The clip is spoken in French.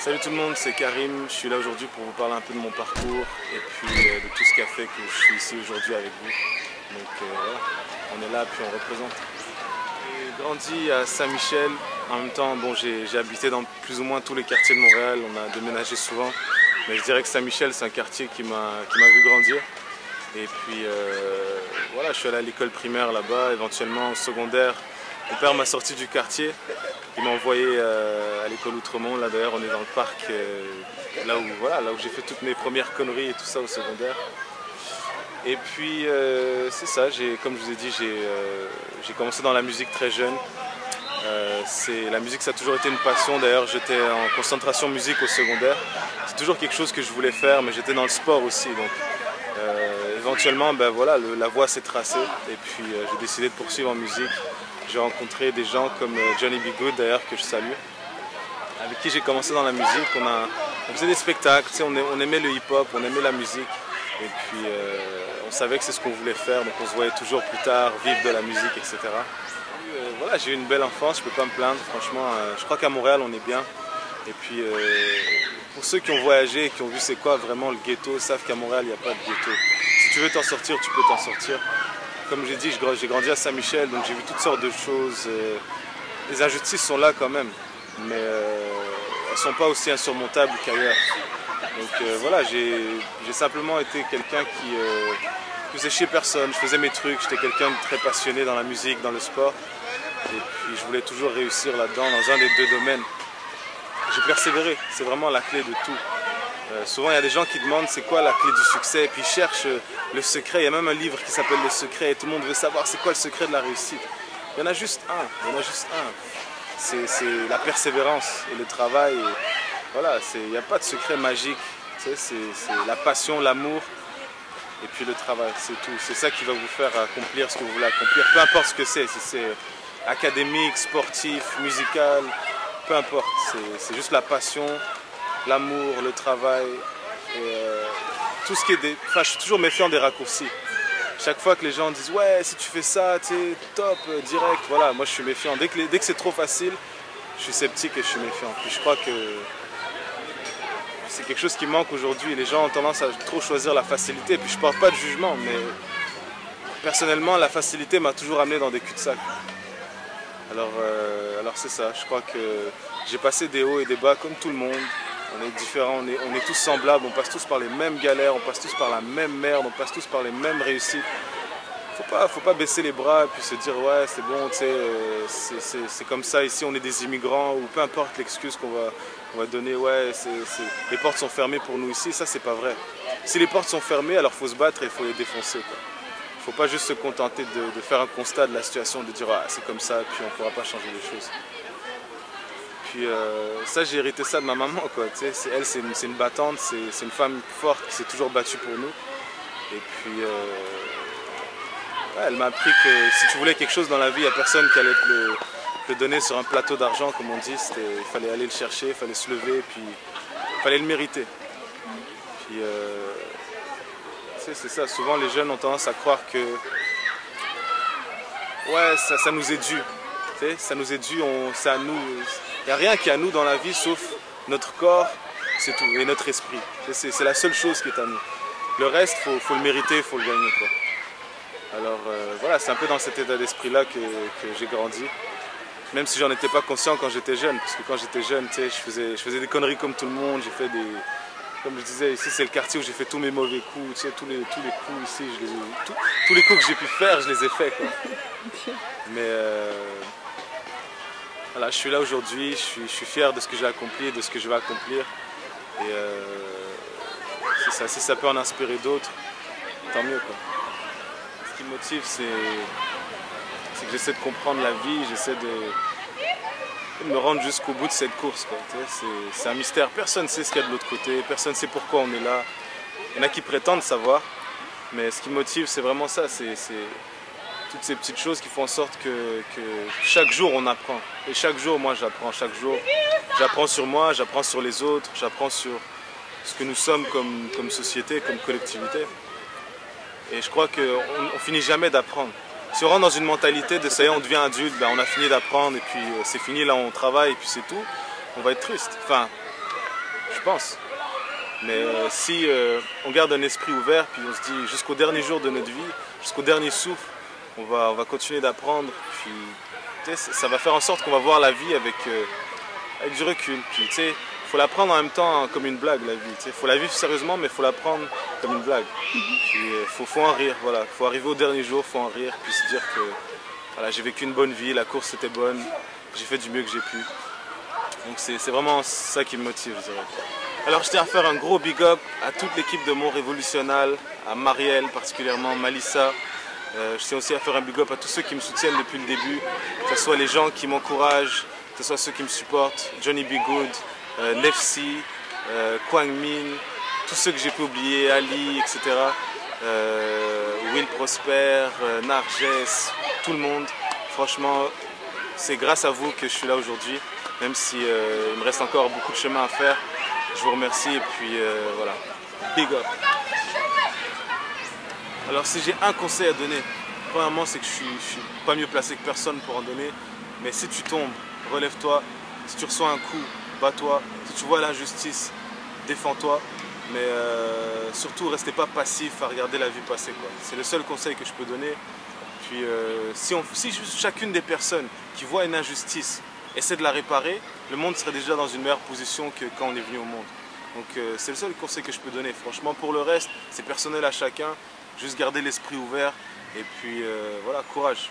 Salut tout le monde, c'est Karim. Je suis là aujourd'hui pour vous parler un peu de mon parcours et puis de tout ce qui a fait que je suis ici aujourd'hui avec vous. Donc voilà, on est là puis on représente. J'ai grandi à Saint-Michel. En même temps, bon, j'ai habité dans plus ou moins tous les quartiers de Montréal. On a déménagé souvent. Mais je dirais que Saint-Michel, c'est un quartier qui m'a vu grandir. Et puis voilà, je suis allé à l'école primaire là-bas, éventuellement au secondaire. Mon père m'a sorti du quartier. Il m'a envoyé à l'école Outremont, là d'ailleurs on est dans le parc, là où j'ai fait toutes mes premières conneries et tout ça au secondaire. Et puis c'est ça, comme je vous ai dit, j'ai commencé dans la musique très jeune. La musique ça a toujours été une passion, d'ailleurs j'étais en concentration musique au secondaire. C'est toujours quelque chose que je voulais faire, mais j'étais dans le sport aussi. Donc éventuellement ben, voilà, la voie s'est tracée et puis j'ai décidé de poursuivre en musique. J'ai rencontré des gens comme Johnny B. Good d'ailleurs que je salue, avec qui j'ai commencé dans la musique. On faisait des spectacles, on aimait le hip-hop, on aimait la musique et puis on savait que c'est ce qu'on voulait faire, donc on se voyait toujours plus tard vivre de la musique, etc. Voilà, j'ai eu une belle enfance, je peux pas me plaindre, franchement, je crois qu'à Montréal on est bien. Et puis pour ceux qui ont voyagé et qui ont vu c'est quoi vraiment le ghetto, savent qu'à Montréal il n'y a pas de ghetto. Si tu veux t'en sortir, tu peux t'en sortir. Comme j'ai dit, j'ai grandi à Saint-Michel, donc j'ai vu toutes sortes de choses. Les injustices sont là quand même, mais elles ne sont pas aussi insurmontables qu'ailleurs. Donc voilà, j'ai simplement été quelqu'un qui faisait chier personne, je faisais mes trucs, j'étais quelqu'un de très passionné dans la musique, dans le sport. Et puis je voulais toujours réussir là-dedans, dans un des deux domaines. J'ai persévéré, c'est vraiment la clé de tout. Souvent, il y a des gens qui demandent c'est quoi la clé du succès, et puis ils cherchent le secret. Il y a même un livre qui s'appelle Le Secret, et tout le monde veut savoir c'est quoi le secret de la réussite. Il y en a juste un, c'est la persévérance et le travail. Et voilà, il n'y a pas de secret magique, c'est la passion, l'amour, et puis le travail, c'est tout. C'est ça qui va vous faire accomplir ce que vous voulez accomplir, peu importe ce que c'est, si c'est académique, sportif, musical, peu importe, c'est juste la passion, l'amour, le travail, et tout ce qui est Enfin, je suis toujours méfiant des raccourcis. Chaque fois que les gens disent « ouais, si tu fais ça, tu sais, top, direct », voilà, moi je suis méfiant. Dès que c'est trop facile, je suis sceptique et je suis méfiant. Puis je crois que c'est quelque chose qui manque aujourd'hui. Les gens ont tendance à trop choisir la facilité. Puis je porte pas de jugement, mais personnellement, la facilité m'a toujours amené dans des cul-de-sac. Alors c'est ça, je crois que j'ai passé des hauts et des bas comme tout le monde. On est différents, on est tous semblables, on passe tous par les mêmes galères, on passe tous par la même merde, on passe tous par les mêmes réussites. Faut pas baisser les bras et puis se dire ouais c'est bon, tu sais, c'est comme ça ici, on est des immigrants, ou peu importe l'excuse qu'on va donner, ouais, les portes sont fermées pour nous ici, ça c'est pas vrai. Si les portes sont fermées, alors faut se battre et il faut les défoncer, quoi. Faut pas juste se contenter de faire un constat de la situation, de dire ah, c'est comme ça, puis on ne pourra pas changer les choses. Puis ça, j'ai hérité ça de ma maman, quoi. Tu sais, elle, c'est une battante, c'est une femme forte qui s'est toujours battue pour nous. Et puis, ouais, elle m'a appris que si tu voulais quelque chose dans la vie, il n'y a personne qui allait te le donner sur un plateau d'argent, comme on dit. Il fallait aller le chercher, il fallait se lever, puis il fallait le mériter. Puis, c'est ça, souvent les jeunes ont tendance à croire que ouais, ça nous est dû, tu sais, ça nous est dû, c'est à nous. Il n'y a rien qui est à nous dans la vie sauf notre corps, c'est tout, et notre esprit. C'est la seule chose qui est à nous. Le reste, faut le mériter, il faut le gagner, quoi. Alors voilà, c'est un peu dans cet état d'esprit-là que j'ai grandi, même si j'en étais pas conscient quand j'étais jeune, parce que quand j'étais jeune, tu sais, je faisais des conneries comme tout le monde, j'ai fait des... Comme je disais, ici c'est le quartier où j'ai fait tous mes mauvais coups, tu sais, tous les coups ici, tous les coups que j'ai pu faire, je les ai faits, quoi. Mais voilà, je suis là aujourd'hui, je suis fier de ce que j'ai accompli, de ce que je vais accomplir. Et c'est ça, si ça peut en inspirer d'autres, tant mieux, quoi. Ce qui me motive, c'est que j'essaie de comprendre la vie, j'essaie de me rendre jusqu'au bout de cette course, quoi. C'est un mystère, personne ne sait ce qu'il y a de l'autre côté, personne ne sait pourquoi on est là. Il y en a qui prétendent savoir, mais ce qui me motive, c'est vraiment ça, c'est toutes ces petites choses qui font en sorte que chaque jour on apprend. Et chaque jour, moi j'apprends, chaque jour j'apprends sur moi, j'apprends sur les autres, j'apprends sur ce que nous sommes comme société, comme collectivité. Et je crois qu'on finit jamais d'apprendre. Si on rentre dans une mentalité de ça y est, on devient adulte, ben on a fini d'apprendre et puis c'est fini, là on travaille et puis c'est tout, on va être triste. Enfin, je pense. Mais si on garde un esprit ouvert, puis on se dit jusqu'au dernier jour de notre vie, jusqu'au dernier souffle, on va continuer d'apprendre, puis ça va faire en sorte qu'on va voir la vie avec du recul. Puis tu sais, il faut la prendre en même temps comme une blague, la vie. Il faut la vivre sérieusement, mais il faut la prendre comme une blague. Puis faut en rire, voilà. Faut arriver au dernier jour, faut en rire, puis se dire que voilà, j'ai vécu une bonne vie, la course était bonne, j'ai fait du mieux que j'ai pu. Donc c'est vraiment ça qui me motive, je dirais. Alors je tiens à faire un gros big up à toute l'équipe de Mont Révolutional, à Marielle particulièrement, Malissa. Je tiens aussi à faire un big up à tous ceux qui me soutiennent depuis le début, que ce soit les gens qui m'encouragent, que ce soit ceux qui me supportent, Johnny B. Good, Nefsi, Kwang Min, tous ceux que j'ai pu oublier, Ali, etc. Will Prosper, Narges, tout le monde. Franchement, c'est grâce à vous que je suis là aujourd'hui, même si il me reste encore beaucoup de chemin à faire. Je vous remercie et puis voilà, big up. Alors si j'ai un conseil à donner, premièrement c'est que je suis pas mieux placé que personne pour en donner, mais si tu tombes, relève-toi, si tu reçois un coup, bats-toi, si tu vois l'injustice, défends-toi, mais surtout restez pas passif à regarder la vie passer, quoi. C'est le seul conseil que je peux donner. Puis si chacune des personnes qui voit une injustice essaie de la réparer, le monde serait déjà dans une meilleure position que quand on est venu au monde. Donc c'est le seul conseil que je peux donner. Franchement, pour le reste, c'est personnel à chacun. Juste garder l'esprit ouvert et puis voilà, courage.